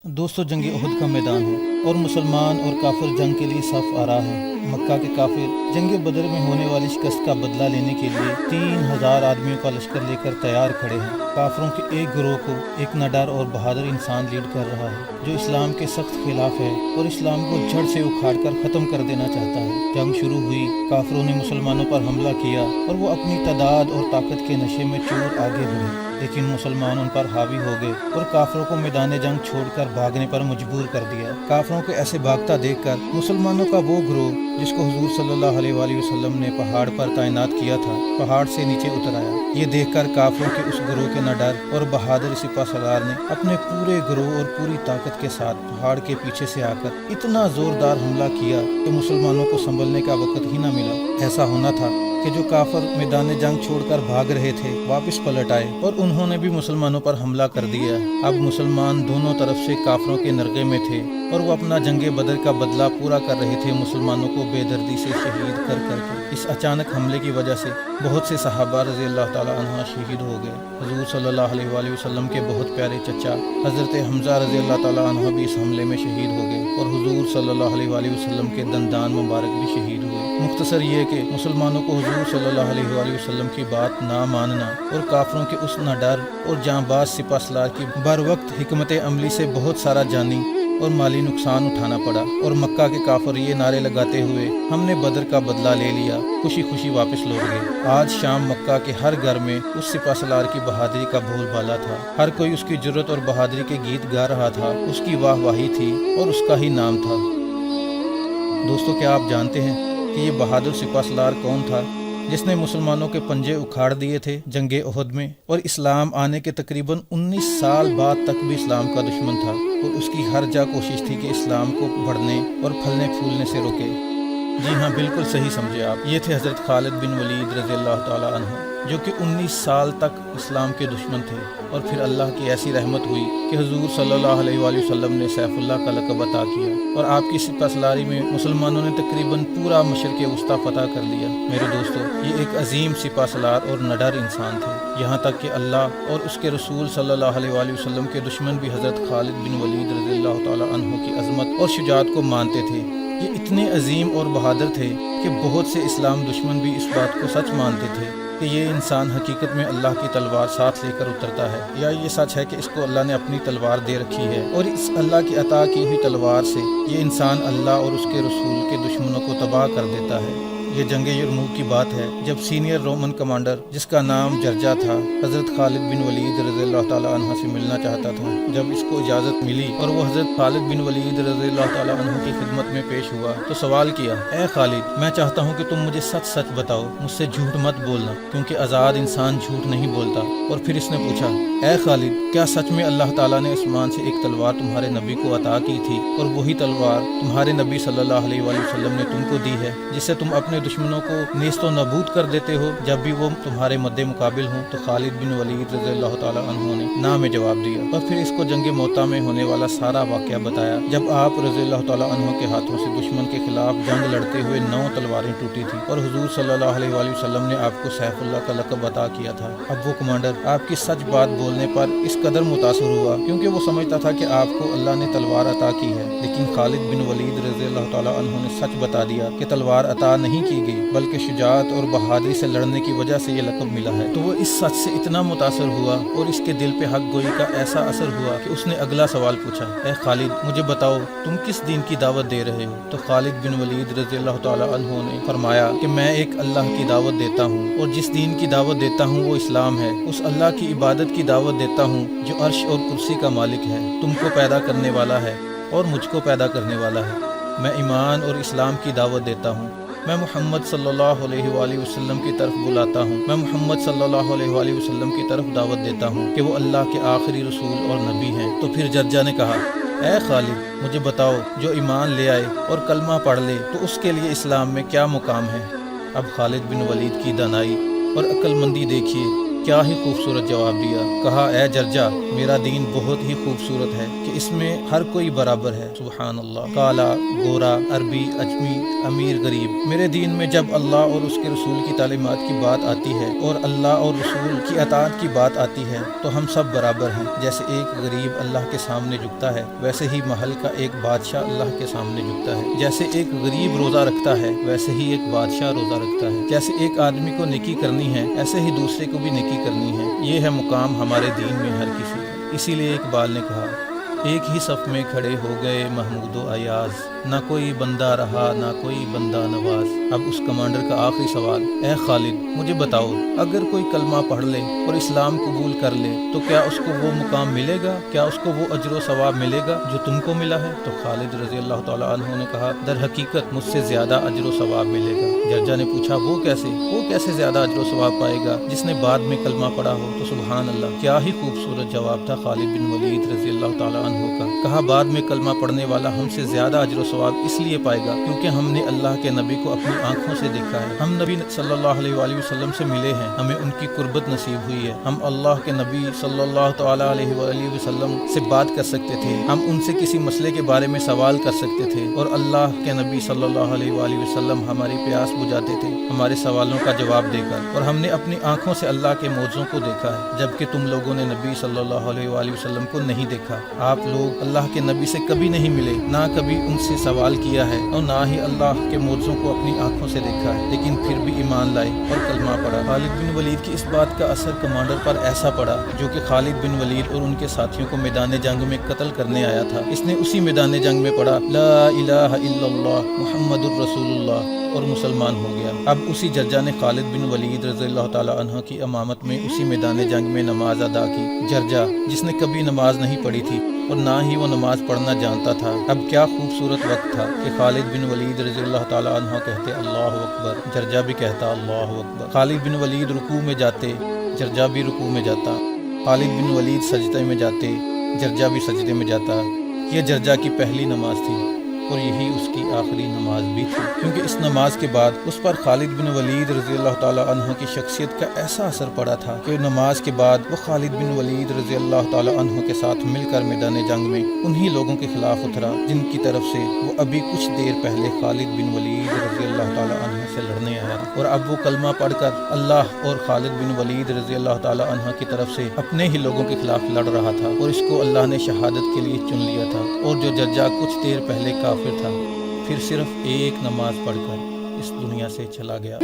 دوستو جنگ احد کا میدان ہے اور مسلمان اور کافر جنگ کے لیے صف آرا ہے۔ مکہ کے کافر جنگ بدر میں ہونے والی شکست کا بدلہ لینے کے لیے 3000 آدمیوں کا لشکر لے کر تیار کھڑے ہیں۔ کافروں کے ایک گروہ کو ایک نڈر اور بہادر انسان لیڈ کر رہا ہے جو اسلام کے سخت خلاف ہے اور اسلام کو جڑ سے اکھاڑ کر ختم کر دینا چاہتا ہے۔ جنگ شروع ہوئی، کافروں نے مسلمانوں پر حملہ کیا اور وہ اپنی تعداد اور طاقت کے نشے میں چور آگے بڑھے، لیکن مسلمان ان پر حاوی ہو گئے اور کافروں کو میدان جنگ چھوڑ کر بھاگنے پر مجبور کر دیا۔ کافروں کو ایسے بھاگتا دیکھ کر مسلمانوں کا وہ گروہ جس کو حضور صلی اللہ علیہ وآلہ وسلم نے پہاڑ پر تعینات کیا تھا، پہاڑ سے نیچے اتر آیا۔ یہ دیکھ کر کافروں کے اس گروہ کے نڈر اور بہادر سپہ سالار نے اپنے پورے گروہ اور پوری طاقت کے ساتھ پہاڑ کے پیچھے سے آ کر اتنا زوردار حملہ کیا کہ مسلمانوں کو سنبھلنے کا وقت ہی نہ ملا۔ ایسا ہونا تھا کہ جو کافر میدان جنگ چھوڑ کر بھاگ رہے تھے واپس پلٹ آئے اور انہوں نے بھی مسلمانوں پر حملہ کر دیا۔ اب مسلمان دونوں طرف سے کافروں کے نرغے میں تھے اور وہ اپنا جنگ بدر کا بدلہ پورا کر رہے تھے، مسلمانوں کو بے دردی سے شہید کر کر کے۔ اس اچانک حملے کی وجہ سے بہت سے صحابہ رضی اللہ تعالی عنہ شہید ہو گئے۔ حضور صلی اللہ علیہ وآلہ وسلم کے بہت پیارے چچا حضرت حمزہ رضی اللہ تعالی عنہ بھی اس حملے میں شہید ہو گئے اور حضور صلی اللہ علیہ وآلہ وسلم کے دندان مبارک بھی شہید ہوئے۔ مختصر یہ کہ مسلمانوں کو حضور صلی اللہ علیہ وآلہ وسلم کی بات نہ ماننا اور کافروں کے اس نڈر اور جانباز سپہ سالار کی بر وقت حکمت عملی سے بہت سارا جانی اور مالی نقصان اٹھانا پڑا، اور مکہ کے کافر یہ نعرے لگاتے ہوئے ہم نے بدر کا بدلہ لے لیا خوشی خوشی واپس لوٹ گئے۔ آج شام مکہ کے ہر گھر میں اس سپہ سالار کی بہادری کا بول بالا تھا، ہر کوئی اس کی جرت اور بہادری کے گیت گا رہا تھا، اس کی واہ واہی تھی اور اس کا ہی نام تھا۔ دوستو کیا آپ جانتے ہیں کہ یہ بہادر سپہ سالار کون تھا جس نے مسلمانوں کے پنجے اکھاڑ دیے تھے جنگ احد میں، اور اسلام آنے کے تقریباً 19 سال بعد تک بھی اسلام کا دشمن تھا، اور اس کی ہر جا کوشش تھی کہ اسلام کو بڑھنے اور پھلنے پھولنے سے روکے؟ جی ہاں، بالکل صحیح سمجھے آپ، یہ تھے حضرت خالد بن ولید رضی اللہ تعالی عنہ، جو کہ 19 سال تک اسلام کے دشمن تھے، اور پھر اللہ کی ایسی رحمت ہوئی کہ حضور صلی اللہ علیہ وآلہ وسلم نے سیف اللہ کا لقب عطا کیا، اور آپ کی سپہ سالاری میں مسلمانوں نے تقریباً پورا مشرق وسطیٰ فتح کر لیا۔ میرے دوستو، یہ ایک عظیم سپہ سالار اور نڈر انسان تھے، یہاں تک کہ اللہ اور اس کے رسول صلی اللہ علیہ وآلہ وسلم کے دشمن بھی حضرت خالد بن ولید رضی اللہ تعالی عنہ کی عظمت اور شجاعت کو مانتے تھے۔ یہ اتنے عظیم اور بہادر تھے کہ بہت سے اسلام دشمن بھی اس بات کو سچ مانتے تھے کہ یہ انسان حقیقت میں اللہ کی تلوار ساتھ لے کر اترتا ہے، یا یہ سچ ہے کہ اس کو اللہ نے اپنی تلوار دے رکھی ہے، اور اس اللہ کی عطا کی ہوئی تلوار سے یہ انسان اللہ اور اس کے رسول کے دشمنوں کو تباہ کر دیتا ہے۔ یہ جنگ یرموک کی بات ہے جب سینئر رومن کمانڈر جس کا نام جرجا تھا حضرت خالد بن ولید رضی اللہ تعالی عنہ سے ملنا چاہتا تھا۔ جب اس کو اجازت ملی اور وہ حضرت خالد بن ولید رضی اللہ تعالی عنہ کی خدمت میں پیش ہوا تو سوال کیا، اے خالد، میں چاہتا ہوں کہ تم مجھے سچ سچ بتاؤ، مجھ سے جھوٹ مت بولنا، کیونکہ آزاد انسان جھوٹ نہیں بولتا۔ اور پھر اس نے پوچھا، اے خالد، کیا سچ میں اللہ تعالیٰ نے آسمان سے ایک تلوار تمہارے نبی کو عطا کی تھی، اور وہی تلوار تمہارے نبی صلی اللہ علیہ وآلہ وسلم نے تم کو دی ہے، جس سے تم اپنے دشمنوں کو نیست و نابود کر دیتے ہو جب بھی وہ تمہارے مد مقابل ہوں؟ تو خالد بن ولید رضی اللہ تعالی عنہ نے نہ میں جواب دیا، اور پھر اس کو جنگ موتا میں ہونے والا سارا واقعہ بتایا جب آپ رضی اللہ تعالی عنہ کے ہاتھوں سے دشمن کے خلاف جنگ لڑتے ہوئے 9 تلواریں ٹوٹی تھی، اور حضور صلی اللہ علیہ وآلہ وسلم نے آپ کو سیف اللہ کا لقب عطا کیا تھا۔ اب وہ کمانڈر آپ کی سچ بات بولنے پر اس قدر متاثر ہوا کیونکہ وہ سمجھتا تھا کہ آپ کو اللہ نے تلوار عطا کی ہے، لیکن خالد بن ولید رضی اللہ تعالی عنہ نے سچ بتا دیا کہ تلوار عطا نہیں کی گئی، بلکہ شجاعت اور بہادری سے لڑنے کی وجہ سے یہ لقب ملا ہے۔ تو وہ اس سچ سے اتنا متاثر ہوا اور اس کے دل پہ حق گوئی کا ایسا اثر ہوا کہ اس نے اگلا سوال پوچھا، اے خالد، مجھے بتاؤ تم کس دین کی دعوت دے رہے ہو؟ تو خالد بن ولید رضی اللہ تعالی عنہ نے فرمایا کہ میں ایک اللہ کی دعوت دیتا ہوں، اور جس دین کی دعوت دیتا ہوں وہ اسلام ہے، اس اللہ کی عبادت کی دعوت دیتا ہوں جو عرش اور کرسی کا مالک ہے، تم کو پیدا کرنے والا ہے اور مجھ کو پیدا کرنے والا ہے۔ میں ایمان اور اسلام کی دعوت دیتا ہوں، میں محمد صلی اللہ علیہ وآلہ وسلم کی طرف بلاتا ہوں، میں محمد صلی اللہ علیہ وآلہ وسلم کی طرف دعوت دیتا ہوں کہ وہ اللہ کے آخری رسول اور نبی ہیں۔ تو پھر جرجا نے کہا، اے خالد، مجھے بتاؤ جو ایمان لے آئے اور کلمہ پڑھ لے تو اس کے لیے اسلام میں کیا مقام ہے؟ اب خالد بن ولید کی دانائی اور عقل مندی دیکھیے، کیا ہی خوبصورت جواب دیا۔ کہا اے جرجا، میرا دین بہت ہی خوبصورت ہے کہ اس میں ہر کوئی برابر ہے۔ سبحان اللہ۔ کالا، گورا، عربی، اجمی، امیر، غریب، میرے دین میں جب اللہ اور اس کے رسول کی تعلیمات کی بات آتی ہے اور اللہ اور رسول کی اطاعت کی بات آتی ہے تو ہم سب برابر ہیں۔ جیسے ایک غریب اللہ کے سامنے جھکتا ہے ویسے ہی محل کا ایک بادشاہ اللہ کے سامنے جھکتا ہے۔ جیسے ایک غریب روزہ رکھتا ہے ویسے ہی ایک بادشاہ روزہ رکھتا ہے۔ جیسے ایک آدمی کو نیکی کرنی ہے ایسے ہی دوسرے کو بھی نیکی کرنی ہے۔ یہ ہے مقام ہمارے دین میں ہر کسی کا۔ اسی لیے اقبال نے کہا، ایک ہی صف میں کھڑے ہو گئے محمود و ایاز، نہ کوئی بندہ رہا نہ کوئی بندہ نواز۔ اب اس کمانڈر کا آخری سوال، اے خالد مجھے بتاؤ، اگر کوئی کلمہ پڑھ لے اور اسلام قبول کر لے تو کیا اس کو وہ مقام ملے گا؟ کیا اس کو وہ اجر و ثواب ملے گا جو تم کو ملا ہے؟ تو خالد رضی اللہ تعالیٰ عنہ نے کہا، در حقیقت مجھ سے زیادہ اجر و ثواب ملے گا۔ جرجا نے پوچھا، وہ کیسے زیادہ اجر و ثواب پائے گا جس نے بعد میں کلمہ پڑھا ہو؟ تو سبحان اللہ، کیا ہی خوبصورت جواب تھا خالد بن ولید رضی اللہ تعالیٰ عنہ کا۔ کہا، بعد میں کلمہ پڑھنے والا ہم سے زیادہ اجر و ثواب اس لیے پائے گا کیونکہ ہم نے اللہ کے نبی کو اپنی آنکھوں سے دیکھا ہے۔ ہم نبی صلی اللہ علیہ وآلہ وسلم سے ملے ہیں، ہمیں ان کی قربت نصیب ہوئی ہے۔ ہم اللہ کے نبی صلی اللہ تعالیٰ علیہ وآلہ وسلم سے بات کر سکتے تھے، ہم ان سے کسی مسئلے کے بارے میں سوال کر سکتے تھے اور اللہ کے نبی صلی اللہ علیہ وآلہ وسلم ہماری پیاس بجھاتے تھے ہمارے سوالوں کا جواب دے کر، اور ہم نے اپنی آنکھوں سے اللہ کے معجزوں کو دیکھا ہے، جبکہ تم لوگوں نے نبی صلی اللہ علیہ وآلہ وسلم کو نہیں دیکھا۔ آپ لوگ اللہ کے نبی سے کبھی نہیں ملے، نہ کبھی ان سے سوال کیا ہے اور نہ ہی اللہ کے معجزوں کو اپنی آنکھوں سے دیکھا ہے، لیکن پھر بھی ایمان لائے اور کلمہ پڑھا۔ خالد بن ولید کی اس بات کا اثر کمانڈر پر ایسا پڑا جو کہ خالد بن ولید اور ان کے ساتھیوں کو میدان جنگ میں قتل کرنے آیا تھا، اس نے اسی میدان جنگ میں پڑھا لا الہ الا اللہ محمد الرسول اللہ اور مسلمان ہو گیا۔ اب اسی جرجا نے خالد بن ولید رضی اللہ تعالیٰ عنہ کی امامت میں اسی میدان جنگ میں نماز ادا کی۔ جرجا جس نے کبھی نماز نہیں پڑھی تھی اور نہ ہی وہ نماز پڑھنا جانتا تھا، اب کیا خوبصورت وقت تھا کہ خالد بن ولید رضی اللہ تعالیٰ عنہ کہتے اللہ اکبر، جرجا بھی کہتا اللہ اکبر۔ خالد بن ولید رکوع میں جاتے، جرجا بھی رکوع میں جاتا۔ خالد بن ولید سجدے میں جاتے، جرجا بھی سجدے میں جاتا۔ یہ جرجا کی پہلی نماز تھی اور یہی اس کی آخری نماز بھی تھی، کیونکہ اس نماز کے بعد اس پر خالد بن ولید رضی اللہ تعالیٰ عنہ کی شخصیت کا ایسا اثر پڑا تھا کہ نماز کے بعد وہ خالد بن ولید رضی اللہ تعالیٰ عنہ کے ساتھ مل کر میدان جنگ میں انہی لوگوں کے خلاف اترا جن کی طرف سے وہ ابھی کچھ دیر پہلے خالد بن ولید رضی اللہ تعالیٰ عنہ سے لڑنے آیا تھا، اور اب وہ کلمہ پڑھ کر اللہ اور خالد بن ولید رضی اللہ تعالیٰ عنہ کی طرف سے اپنے ہی لوگوں کے خلاف لڑ رہا تھا، اور اس کو اللہ نے شہادت کے لیے چن لیا تھا۔ اور جو جرجا کچھ دیر پہلے کافر تھا، پھر صرف ایک نماز پڑھ کر اس دنیا سے چلا گیا۔